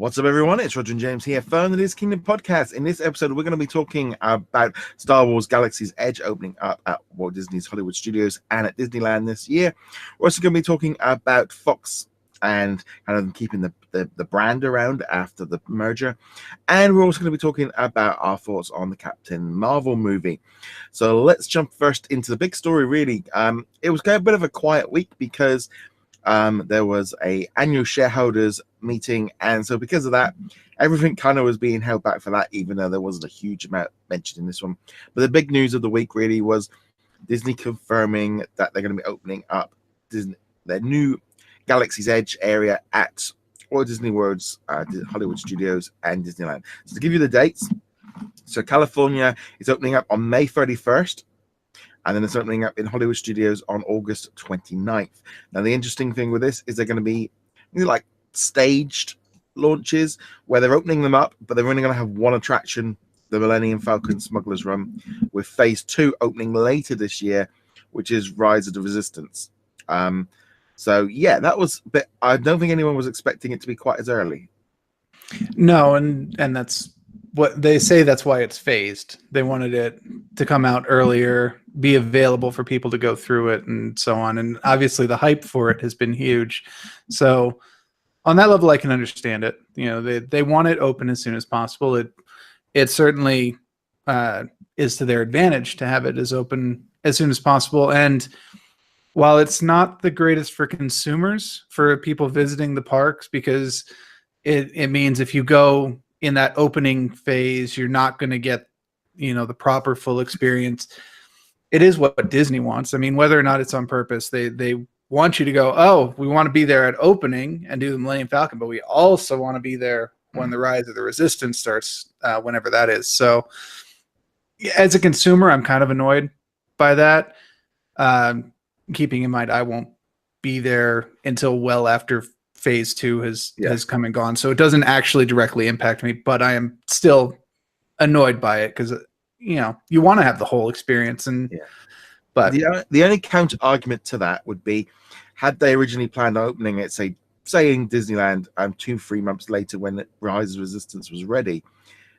What's up, everyone? It's Roger and James here from the DisKingdom Podcast. In this episode, we're going to be talking about Star Wars Galaxy's Edge opening up at Walt Disney's Hollywood Studios and at Disneyland this year. We're also going to be talking about Fox and kind of keeping the brand around after the merger. And we're also going to be talking about our thoughts on the Captain Marvel movie. So let's jump first into the big story, really. It was a bit of a quiet week because there was a annual shareholders meeting, and so because of that, everything kind of was being held back for that, even though there wasn't a huge amount mentioned in this one. But the big news of the week really was Disney confirming that they're going to be opening up their new Galaxy's Edge area at Walt Disney World's Hollywood Studios and Disneyland. So to give you the dates, so California is opening up on May 31st. And then it's opening up in Hollywood Studios on August 29th. Now, the interesting thing with this is they're going to be like staged launches where they're opening them up, but they're only going to have one attraction, the Millennium Falcon Smuggler's Run, with Phase 2 opening later this year, which is Rise of the Resistance. So, yeah, that was a bit, I don't think anyone was expecting it to be quite as early. No, and that's what they say. That's why it's phased. They wanted it to come out earlier, be available for people to go through it and so on. And obviously the hype for it has been huge. So on that level, I can understand it. You know, they want it open as soon as possible. It certainly is to their advantage to have it as open as soon as possible. And while it's not the greatest for consumers, for people visiting the parks, because it means if you go in that opening phase, you're not going to get, the proper full experience. It is what Disney wants. I mean, whether or not it's on purpose, they want you to go, oh, we want to be there at opening and do the Millennium Falcon, but we also want to be there when the Rise of the Resistance starts, whenever that is. So as a consumer, I'm kind of annoyed by that. Keeping in mind, I won't be there until well after Phase 2 has come and gone. So it doesn't actually directly impact me, but I am still annoyed by it because, you want to have the whole experience. But the only counter argument to that would be, had they originally planned on opening it, say in Disneyland 2-3 months later when Rise of Resistance was ready,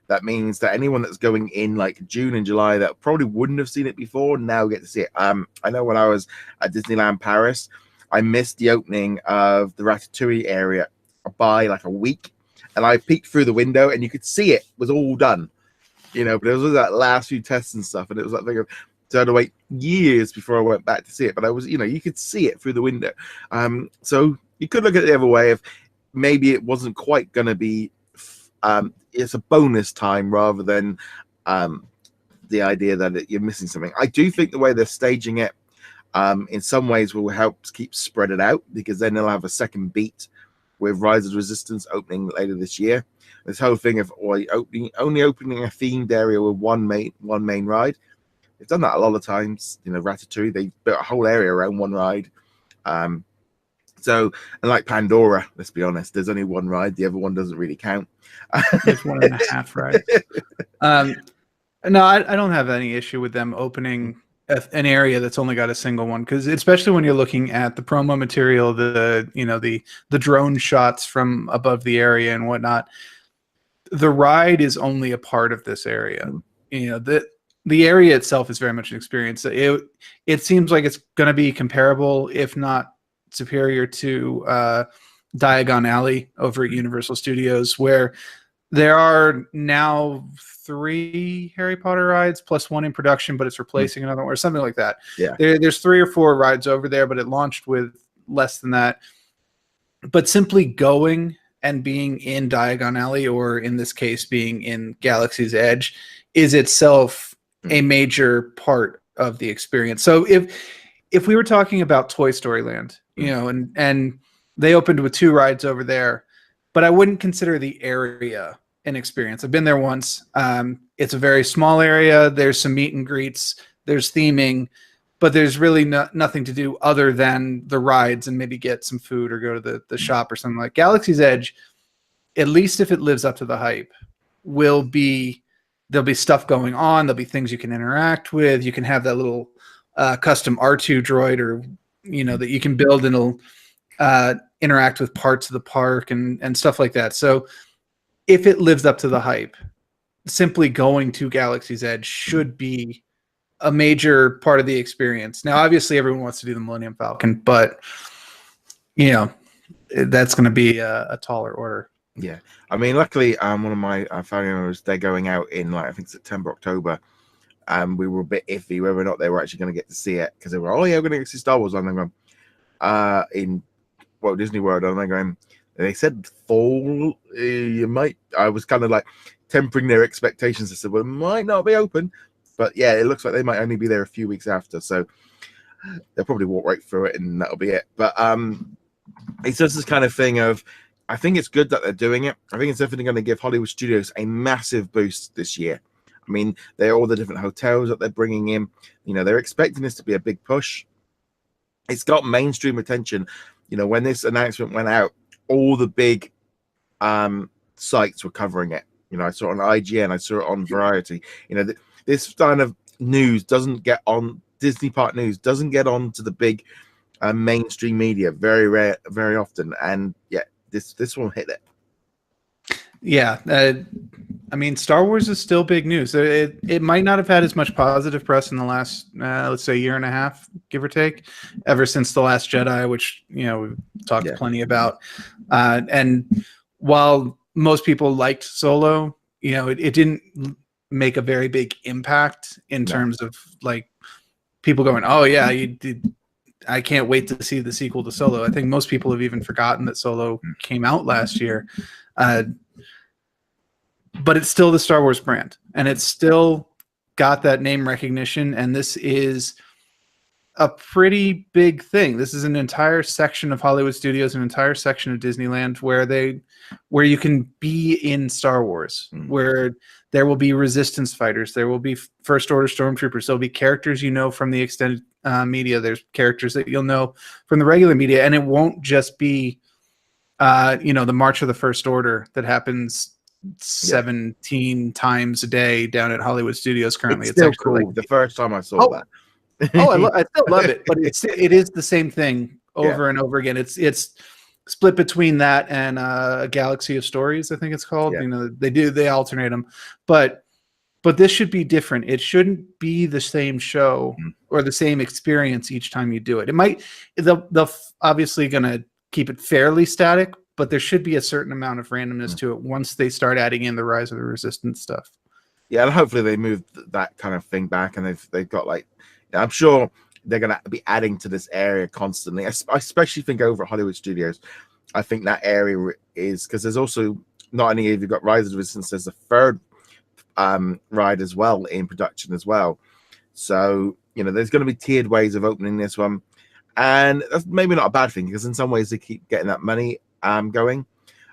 that means that anyone that's going in like June and July that probably wouldn't have seen it before now get to see it. I know when I was at Disneyland Paris, I missed the opening of the Ratatouille area by like a week, and I peeked through the window and you could see it was all done, but it was that last few tests and stuff, and it was like so I had to wait years before I went back to see it. But I was, you could see it through the window. So you could look at it the other way of maybe it wasn't quite going to be. It's a bonus time rather than the idea that you're missing something. I do think the way they're staging it, in some ways, will help keep spread it out, because then they'll have a second beat with Rise of the Resistance opening later this year. This whole thing of only opening a themed area with one main ride. They've done that a lot of times. Ratatouille, they built a whole area around one ride. So, and like Pandora, let's be honest, there's only one ride. The other one doesn't really count. It's 1.5 rides. No, I don't have any issue with them opening an area that's only got a single one, because especially when you're looking at the promo material, the drone shots from above the area and whatnot, the ride is only a part of this area. The area itself is very much an experience. It seems like it's going to be comparable, if not superior, to Diagon Alley over at Universal Studios, where there are now 3 Harry Potter rides plus one in production, but it's replacing another one or something like that. Yeah, there's 3 or 4 rides over there, but it launched with less than that. But simply going and being in Diagon Alley, or in this case being in Galaxy's Edge, is itself a major part of the experience. So if we were talking about Toy Story Land, and they opened with 2 rides over there, but I wouldn't consider the area an experience. I've been there once. It's a very small area. There's some meet and greets. There's theming, but there's really nothing to do other than the rides and maybe get some food or go to the shop or something. Like Galaxy's Edge, at least if it lives up to the hype, there'll be stuff going on. There'll be things you can interact with. You can have that little custom R2 droid, or that you can build, and it'll interact with parts of the park and stuff like that. So if it lives up to the hype, simply going to Galaxy's Edge should be a major part of the experience. Now, obviously, everyone wants to do the Millennium Falcon, but that's going to be a taller order. Yeah, I mean, luckily, one of my family members, they're going out in I think September, October. We were a bit iffy whether or not they were actually going to get to see it because they were, we're going to see Star Wars. And I'm going, in Walt Disney World, and they're going. They said fall. You might. I was kind of like tempering their expectations. I said, well, it might not be open, but yeah, it looks like they might only be there a few weeks after, so they'll probably walk right through it, and that'll be it. But it's just this kind of thing of, I think it's good that they're doing it. I think it's definitely going to give Hollywood studios a massive boost this year. I mean, they're all the different hotels that they're bringing in. They're expecting this to be a big push. It's got mainstream attention. When this announcement went out, all the big sites were covering it. I saw it on IGN, I saw it on Variety. This kind of news doesn't get on Disney Park news, doesn't get on to the big mainstream media very rare, very often. And yeah, this one hit it. Yeah, I mean, Star Wars is still big news. It might not have had as much positive press in the last, let's say, year and a half, give or take, ever since The Last Jedi, which we've talked plenty about. And while most people liked Solo, it didn't make a very big impact in terms of like people going, "Oh yeah, you did." I can't wait to see the sequel to Solo. I think most people have even forgotten that Solo came out last year. But it's still the Star Wars brand, and it's still got that name recognition. And this is a pretty big thing. This is an entire section of Hollywood studios, an entire section of Disneyland where you can be in Star Wars, where there will be resistance fighters, there will be First Order stormtroopers, there'll be characters from the extended media. There's characters that you'll know from the regular media, and it won't just be the March of the First Order that happens 17 times a day down at Hollywood Studios currently. It's still cool. The first time I saw that. I still love it, but it is the same thing over and over again. It's split between that and a Galaxy of Stories, I think it's called. They alternate them, but this should be different. It shouldn't be the same show or the same experience each time you do it. They'll obviously going to keep it fairly static, but there should be a certain amount of randomness to it once they start adding in the Rise of the Resistance stuff. Yeah, and hopefully they move that kind of thing back, and they've got I'm sure they're going to be adding to this area constantly. I especially think over at Hollywood Studios, I think that area is, because there's also, not only have you got Rise of the Resistance, there's a third ride as well in production as well. So there's going to be tiered ways of opening this one, and that's maybe not a bad thing, because in some ways they keep getting that money going.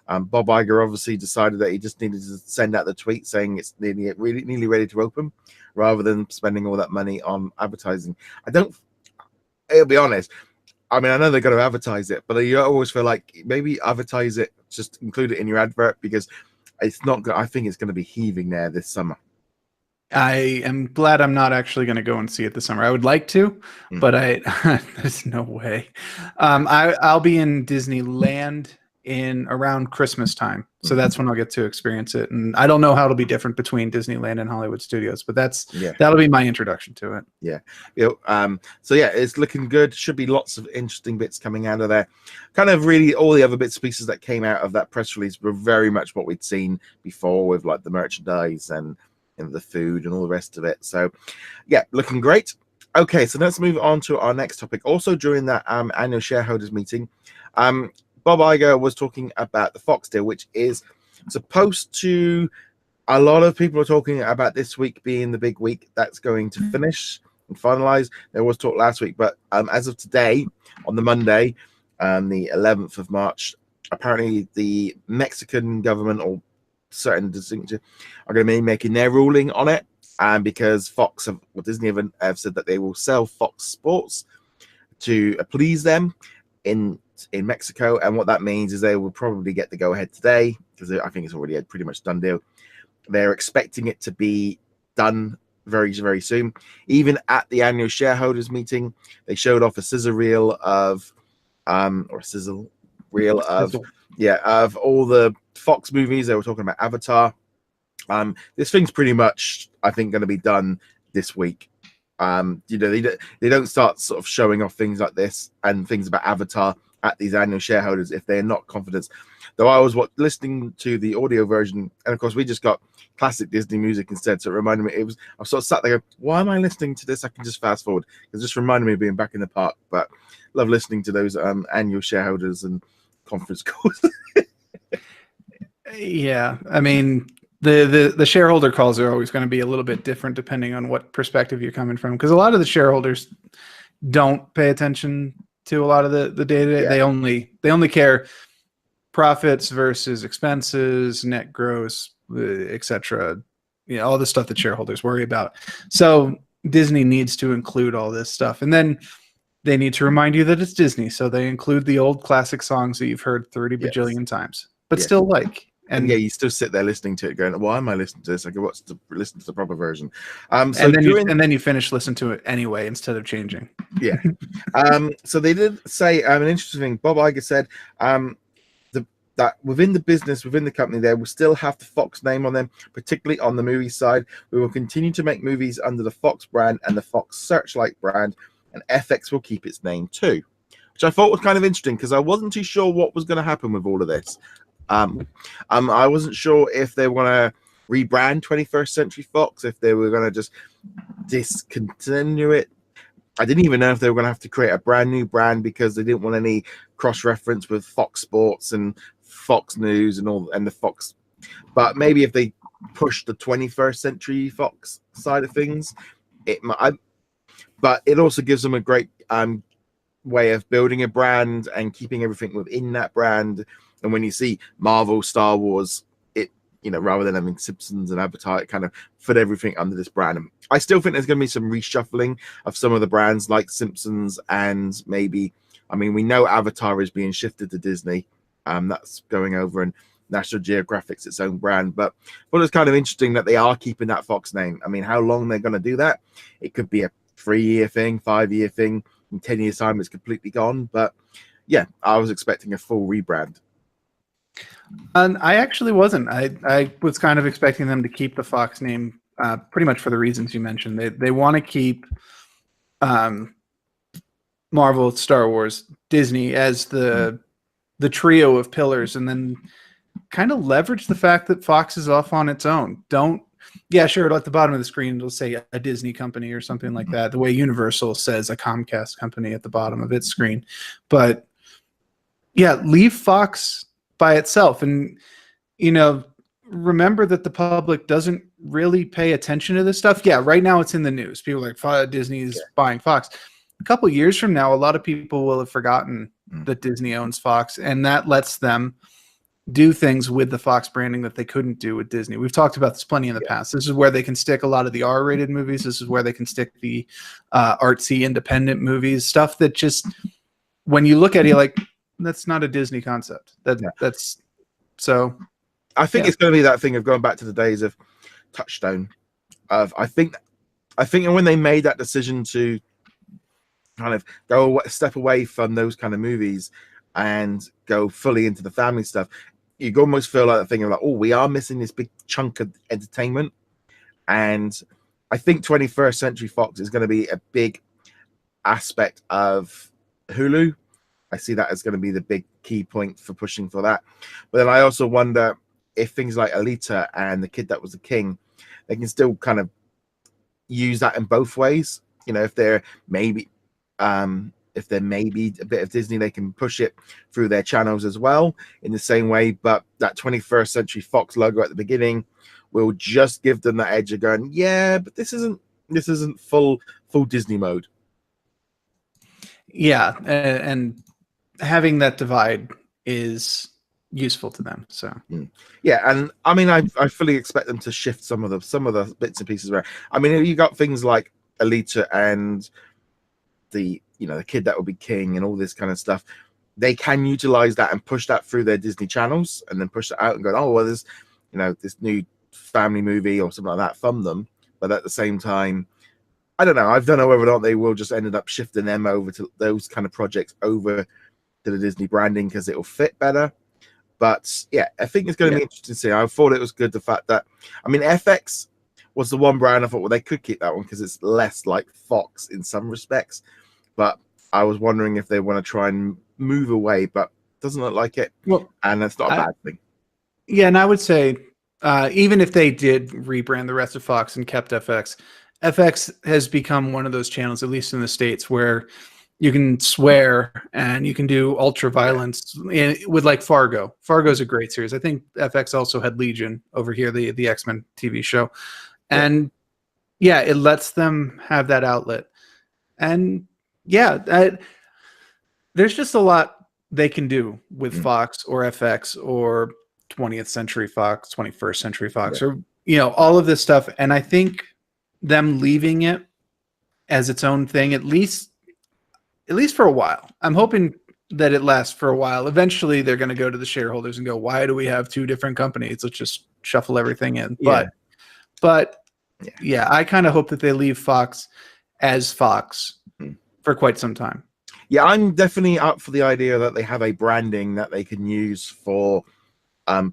Bob Iger obviously decided that he just needed to send out the tweet saying it's nearly ready to open, rather than spending all that money on advertising. I'll be honest, I mean, I know they're going to advertise it, but you always feel like maybe advertise it, just include it in your advert, because it's not. I think it's going to be heaving there this summer. I am glad I'm not actually going to go and see it this summer. I would like to, but there's no way. I'll be in Disneyland in around Christmas time, so that's when I'll get to experience it. And I don't know how it'll be different between Disneyland and Hollywood Studios, but that'll be my introduction to it. So it's looking good. Should be lots of interesting bits coming out of there. Kind of really all the other bits and pieces that came out of that press release were very much what we'd seen before, with like the merchandise and the food and all the rest of it. So looking great. Okay, so let's move on to our next topic. Also during that annual shareholders meeting, Bob Iger was talking about the Fox deal, which is supposed to, a lot of people are talking about this week being the big week that's going to finish and finalize. There was talk last week, but as of today, on the Monday, the 11th of March, apparently the Mexican government or certain distinctions are going to be making their ruling on it, because Disney have said that they will sell Fox Sports to please them in Mexico, and what that means is they will probably get the go-ahead today, because I think it's already a pretty much done deal. They're expecting it to be done very, very soon. Even at the annual shareholders meeting, they showed off a sizzle reel of all the Fox movies. They were talking about Avatar. This thing's pretty much, I think, going to be done this week. They don't start sort of showing off things like this and things about Avatar at these annual shareholders if they're not confident. Though I was listening to the audio version, and of course we just got classic Disney music instead, so it reminded me. I sort of sat there going, why am I listening to this? I can just fast forward. It just reminded me of being back in the park. But love listening to those annual shareholders and conference calls. Yeah, I mean, the shareholder calls are always going to be a little bit different depending on what perspective you're coming from, because a lot of the shareholders don't pay attention to a lot of the day-to-day. Yeah. They only care profits versus expenses, net gross, etc. All the stuff that shareholders worry about. So Disney needs to include all this stuff, and then they need to remind you that it's Disney, so they include the old classic songs that you've heard 30 bajillion times, but still like. And you still sit there listening to it, going, "Why am I listening to this? I go, listen to the proper version." And then you finish listening to it anyway instead of changing. Yeah. So they did say an interesting thing. Bob Iger said that within the business, within the company, they will still have the Fox name on them, particularly on the movie side. We will continue to make movies under the Fox brand and the Fox Searchlight brand, and FX will keep its name too, which I thought was kind of interesting because I wasn't too sure what was going to happen with all of this. I wasn't sure if they want to rebrand 21st Century Fox, if they were going to just discontinue it. I didn't even know if they were going to have to create a brand new brand because they didn't want any cross-reference with Fox Sports and Fox News and the Fox. But maybe if they push the 21st Century Fox side of things, it might. But it also gives them a great way of building a brand and keeping everything within that brand. And when you see Marvel, Star Wars, rather than having Simpsons and Avatar, it kind of put everything under this brand. And I still think there's going to be some reshuffling of some of the brands like Simpsons and maybe, we know Avatar is being shifted to Disney. That's going over, and National Geographic's its own brand. But it's kind of interesting that they are keeping that Fox name. How long they're going to do that? It could be a 3-year thing, 5-year thing. In 10 years' time, it's completely gone. But yeah, I was expecting a full rebrand. And I actually wasn't. I was kind of expecting them to keep the Fox name pretty much for the reasons you mentioned. They want to keep Marvel, Star Wars, Disney as the trio of pillars, and then kind of leverage the fact that Fox is off on its own. Sure, at the bottom of the screen it'll say a Disney company or something like that, the way Universal says a Comcast company at the bottom of its screen. But yeah, leave Fox by itself, and remember that the public doesn't really pay attention to this stuff. Yeah, right now it's in the news. People are like, Disney is buying Fox. A couple of years from now, a lot of people will have forgotten that Disney owns Fox, and that lets them do things with the Fox branding that they couldn't do with Disney. We've talked about this plenty in the past. This is where they can stick a lot of the R-rated movies. This is where they can stick the artsy independent movies, stuff that just, when you look at it, you're like, that's not a Disney concept. That's so. I think it's going to be that thing of going back to the days of Touchstone. I think when they made that decision to kind of go a step away from those kind of movies and go fully into the family stuff, you almost feel like the thing of like, we are missing this big chunk of entertainment. And I think 21st Century Fox is going to be a big aspect of Hulu. I see that as going to be the big key point for pushing for that. But then I also wonder if things like Alita and The Kid That Was the King, they can still kind of use that in both ways. If there may be a bit of Disney, they can push it through their channels as well in the same way. But that 21st Century Fox logo at the beginning will just give them that edge of going, but this isn't full Disney mode. Yeah, and having that divide is useful to them. So yeah, and I fully expect them to shift some of the bits and pieces around. You got things like Alita and the Kid That Would Be King and all this kind of stuff. They can utilize that and push that through their Disney channels, and then push it out and go, there's this new family movie or something like that from them. But at the same time, I don't know. I don't know whether or not they will just ended up shifting them over to those kind of projects over to the Disney branding because it will fit better. But yeah, I think it's going to Yeah. be interesting to see. I thought it was good, the fact that, I mean, FX was the one brand I thought, well, they could keep that one because it's less like Fox in some respects. But I was wondering if they want to try and move away, but it doesn't look like it. Well, And that's not a bad thing. Yeah, and I would say even if they did rebrand the rest of Fox and kept FX, FX has become one of those channels, at least in the States, where you can swear and you can do ultra violence with like Fargo. Fargo's a great series. I think FX also had Legion over here, the X-Men TV show. And yeah, it lets them have that outlet. And yeah, there's just a lot they can do with Fox or FX or 20th Century Fox, 21st Century Fox, or all of this stuff. And I think them leaving it as its own thing, at least for a while. I'm hoping that it lasts for a while. Eventually, they're going to go to the shareholders and go, "Why do we have two different companies? Let's just shuffle everything in." Yeah. But yeah, I kind of hope that they leave Fox as Fox for quite some time. Yeah, I'm definitely up for the idea that they have a branding that they can use for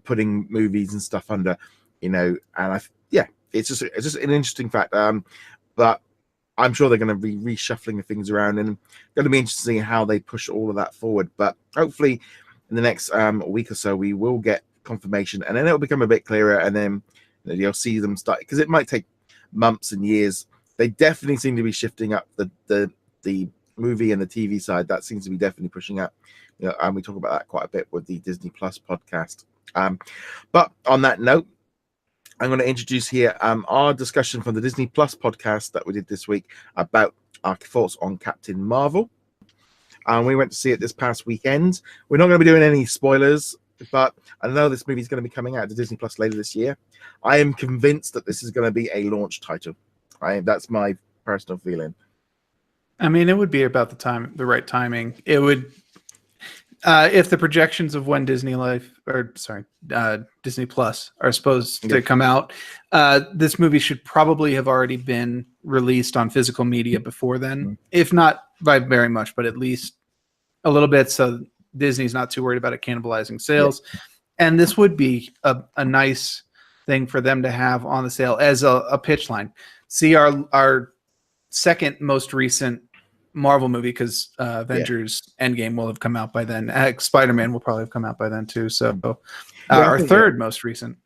putting movies and stuff under, and it's just an interesting fact. But I'm sure they're going to be reshuffling the things around, and going to be interesting how they push all of that forward. But hopefully, in the next week or so, we will get confirmation, and then it'll become a bit clearer, and then you'll see them start, because it might take months and years. They definitely seem to be shifting up the movie and the TV side. That seems to be definitely pushing up, and we talk about that quite a bit with the Disney Plus podcast. But on that note, I'm going to introduce here our discussion from the Disney Plus podcast that we did this week about our thoughts on Captain Marvel. We went to see it this past weekend. We're not going to be doing any spoilers, but I know this movie is going to be coming out to Disney Plus later this year. I am convinced that this is going to be a launch title. That's my personal feeling. I mean, it would be about the right timing. It would, if the projections of when Disney Plus are supposed to come out, this movie should probably have already been released on physical media before then, if not by very much, but at least a little bit, so Disney's not too worried about it cannibalizing sales. And this would be a nice thing for them to have on the sale as a pitch line. See, our second most recent Marvel movie, because Avengers Endgame will have come out by then. Spider-Man will probably have come out by then too. So our third most recent.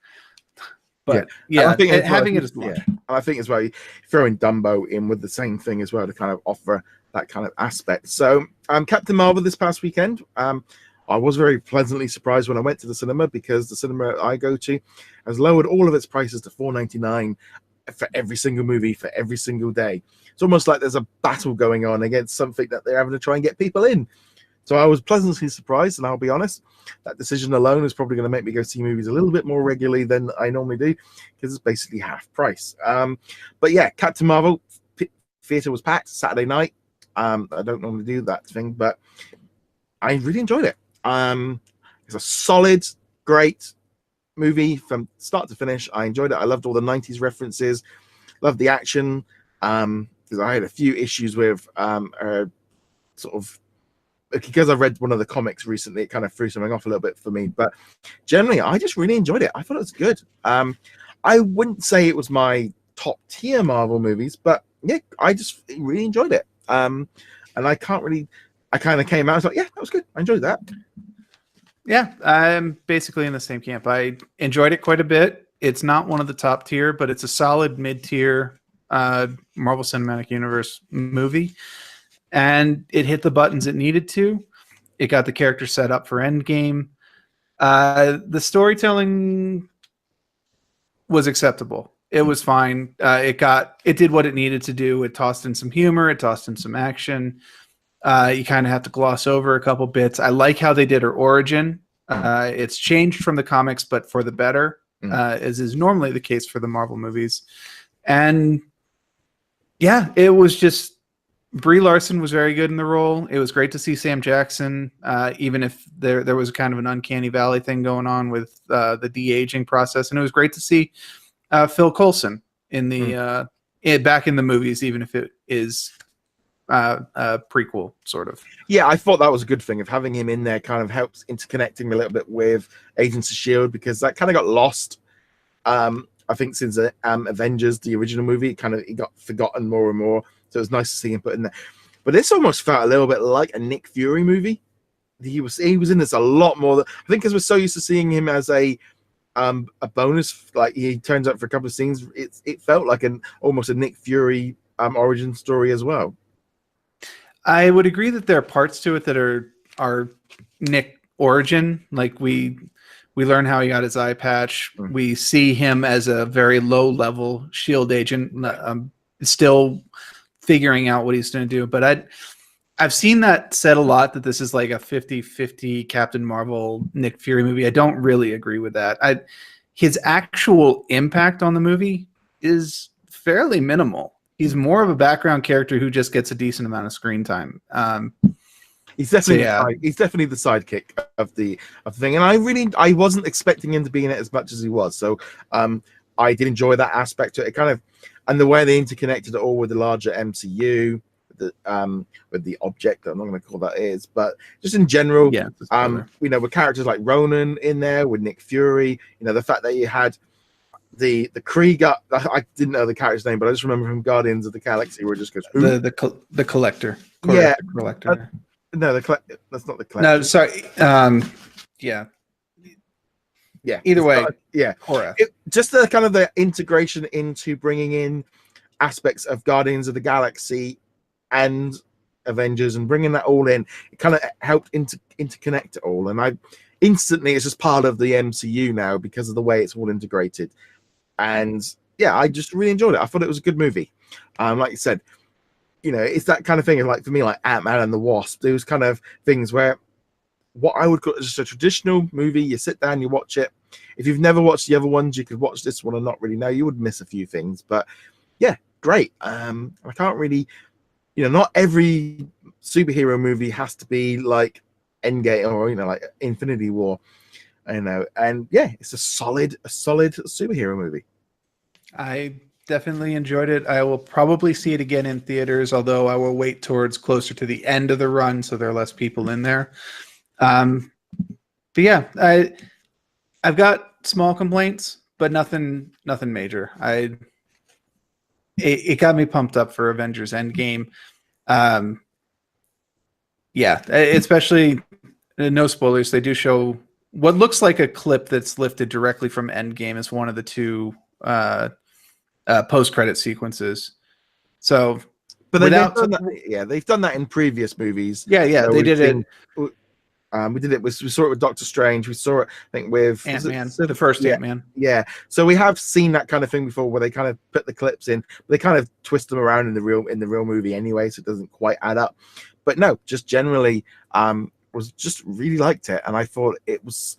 But I think having it as launch. I think as well, throwing Dumbo in with the same thing as well to kind of offer that kind of aspect. So Captain Marvel this past weekend, I was very pleasantly surprised when I went to the cinema, because the cinema I go to has lowered all of its prices to $4.99 for every single movie for every single day. It's almost like there's a battle going on against something that they're having to try and get people in. So I was pleasantly surprised, and I'll be honest, that decision alone is probably going to make me go see movies a little bit more regularly than I normally do, because it's basically half price. But yeah, Captain Marvel theater was packed Saturday night. I don't normally do that thing, but I really enjoyed it. It's a solid, great movie from start to finish. I enjoyed it. I loved all the 90s references, loved the action, because I had a few issues with sort of, because I read one of the comics recently, it kind of threw something off a little bit for me. But generally, I just really enjoyed it. I thought it was good. I wouldn't say it was my top tier Marvel movies, but yeah, I just really enjoyed it. And I kind of came out, I was like, yeah, that was good. I enjoyed that. Yeah, I'm basically in the same camp. I enjoyed it quite a bit. It's not one of the top tier, but it's a solid mid-tier Marvel Cinematic Universe movie. And it hit the buttons it needed to. It got the character set up for Endgame. The storytelling was acceptable. It was fine. It did what it needed to do. It tossed in some humor. It tossed in some action. You kind of have to gloss over a couple bits. I like how they did her origin. It's changed from the comics, but for the better, as is normally the case for the Marvel movies. And yeah, it was just, Brie Larson was very good in the role. It was great to see Sam Jackson, even if there was kind of an uncanny valley thing going on with the de-aging process. And it was great to see Phil Coulson in the back in the movies, even if it is prequel, sort of. Yeah, I thought that was a good thing of having him in there. Kind of helps interconnecting a little bit with Agents of Shield, because that kind of got lost. I think since Avengers, the original movie, it got forgotten more and more. So it was nice to see him put in there. But this almost felt a little bit like a Nick Fury movie. He was in this a lot more. I think because we're so used to seeing him as a bonus, like he turns up for a couple of scenes. It felt like almost a Nick Fury origin story as well. I would agree that there are parts to it that are Nick origin. Like we learn how he got his eye patch. We see him as a very low level Shield agent, still figuring out what he's going to do. But I've seen that said a lot, that this is like a 50-50 Captain Marvel Nick Fury movie. I don't really agree with that. His actual impact on the movie is fairly minimal. He's more of a background character who just gets a decent amount of screen time. He's definitely he's definitely the sidekick of the thing, and I wasn't expecting him to be in it as much as he was. So I did enjoy that aspect to it. And the way they interconnected it all with the larger MCU, with the object, I'm not going to call that is, but just in general, with characters like Ronan in there, with Nick Fury, the fact that you had the Krieger, I didn't know the character's name, but I just remember from Guardians of the Galaxy where it just goes, the Collector. Yeah, Collector. No, that's not the Collector. No, sorry. Yeah. Either way, Just the kind of the integration into bringing in aspects of Guardians of the Galaxy and Avengers and bringing that all in, it kind of helped interconnect it all. And it's just part of the MCU now because of the way it's all integrated. And yeah, I just really enjoyed it. I thought it was a good movie. Like you said, it's that kind of thing. Like for me, like Ant-Man and the Wasp, those kind of things where what I would call just a traditional movie. You sit down, you watch it. If you've never watched the other ones, you could watch this one and not really know. You would miss a few things, but yeah, great. I can't really, not every superhero movie has to be like Endgame or like Infinity War, and yeah, it's a solid superhero movie. I definitely enjoyed it. I will probably see it again in theaters, although I will wait towards closer to the end of the run so there are less people in there. But yeah, I've got small complaints, but nothing major. It got me pumped up for Avengers Endgame. Yeah, especially no spoilers. They do show what looks like a clip that's lifted directly from Endgame as one of the two post-credit sequences. So, but they've done that in previous movies. Yeah, they did it. We did it. We saw it with Doctor Strange. We saw it, I think, with Ant-Man, the first Ant-Man. Yeah. So we have seen that kind of thing before, where they kind of put the clips in, but they kind of twist them around in the real movie anyway, so it doesn't quite add up. But no, just generally, was just really liked it, and I thought it was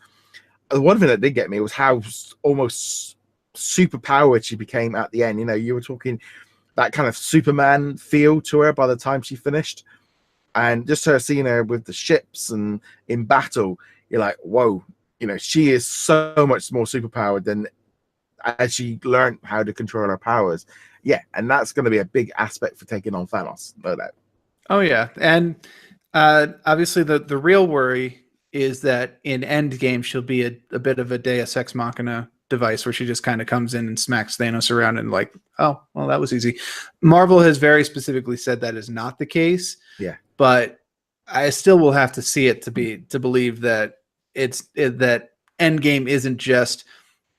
the one thing that did get me was how almost super powered she became at the end. You were talking that kind of Superman feel to her by the time she finished. And just her seeing her with the ships and in battle, you're like, whoa, she is so much more superpowered than as she learned how to control her powers. Yeah, and that's going to be a big aspect for taking on Thanos, no doubt. Oh, yeah. And obviously the real worry is that in Endgame, she'll be a bit of a Deus Ex Machina device where she just kind of comes in and smacks Thanos around and like, oh, well, that was easy. Marvel has very specifically said that is not the case. Yeah. But I still will have to see it to believe that that Endgame isn't just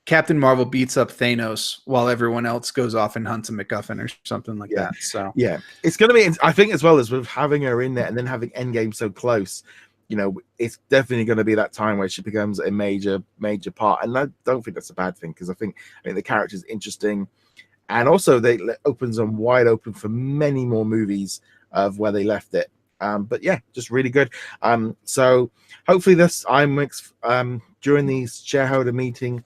Captain Marvel beats up Thanos while everyone else goes off and hunts a MacGuffin or something like that. So yeah, it's going to be. I think as well as with having her in there and then having Endgame so close, it's definitely going to be that time where she becomes a major part. And I don't think that's a bad thing because I think the character is interesting, and also they opens them wide open for many more movies of where they left it. But yeah, just really good. So hopefully this during the shareholder meeting,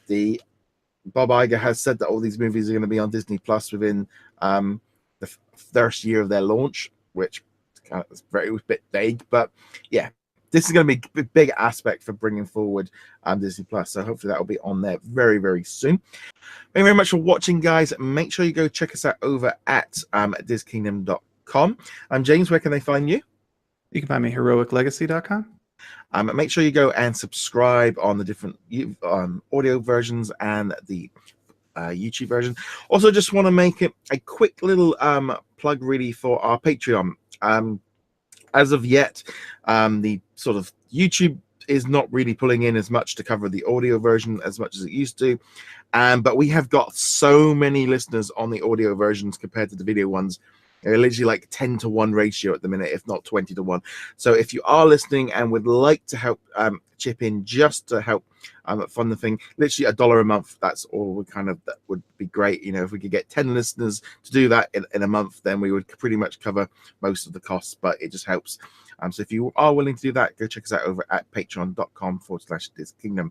the Bob Iger has said that all these movies are going to be on Disney Plus within the first year of their launch, which is a bit vague, but yeah, this is going to be a big aspect for bringing forward Disney Plus. So hopefully that will be on there very, very soon. Thank you very much for watching, guys. Make sure you go check us out over at DisKingdom.com. James, where can they find you? You can find me heroiclegacy.com. Make sure you go and subscribe on the different audio versions and the YouTube version. Also, just want to make it a quick little plug really for our Patreon. As of yet, the sort of YouTube is not really pulling in as much to cover the audio version as much as it used to. But we have got so many listeners on the audio versions compared to the video ones. They're literally like 10-to-1 ratio at the minute, if not 20-to-1. So if you are listening and would like to help chip in just to help fund the thing, literally $1 a month, that's all that would be great. You know, if we could get 10 listeners to do that in a month, then we would pretty much cover most of the costs, but it just helps. So if you are willing to do that, go check us out over at patreon.com/DisKingdom.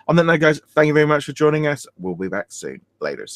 On that note, guys, thank you very much for joining us. We'll be back soon. Later.